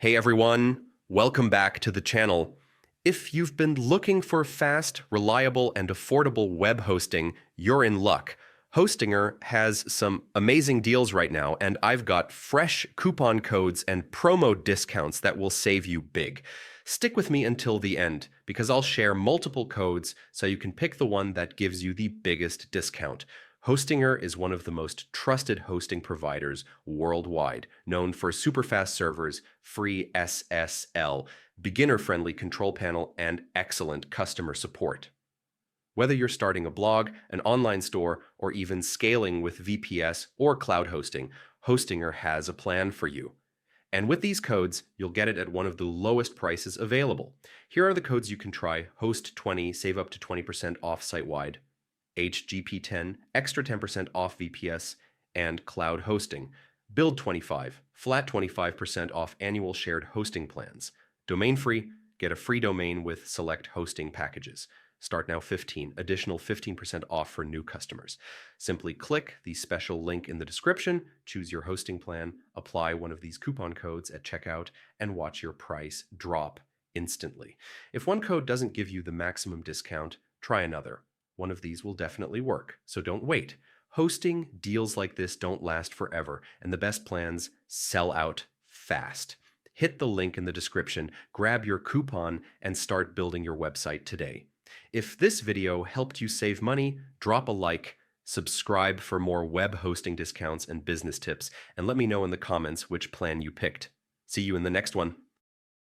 Hey everyone, welcome back to the channel. If you've been looking for fast, reliable, and affordable web hosting, you're in luck. Hostinger has some amazing deals right now, and I've got fresh coupon codes and promo discounts that will save you big. Stick with me until the end, because I'll share multiple codes so you can pick the one that gives you the biggest discount. Hostinger is one of the most trusted hosting providers worldwide, known for super fast servers, free SSL, beginner-friendly control panel, and excellent customer support. Whether you're starting a blog, an online store, or even scaling with VPS or cloud hosting, Hostinger has a plan for you. And with these codes, you'll get it at one of the lowest prices available. Here are the codes you can try: Host20, save up to 20% off site-wide; HGP10, extra 10% off VPS and cloud hosting; Build25, flat 25% off annual shared hosting plans; Domain Free, get a free domain with select hosting packages. Start Now 15, additional 15% off for new customers. Simply click the special link in the description, choose your hosting plan, apply one of these coupon codes at checkout, and watch your price drop instantly. If one code doesn't give you the maximum discount, try another. One of these will definitely work, so don't wait. Hosting deals like this don't last forever, and the best plans sell out fast. Hit the link in the description, grab your coupon, and start building your website today. If this video helped you save money, drop a like, subscribe for more web hosting discounts and business tips, and let me know in the comments which plan you picked. See you in the next one.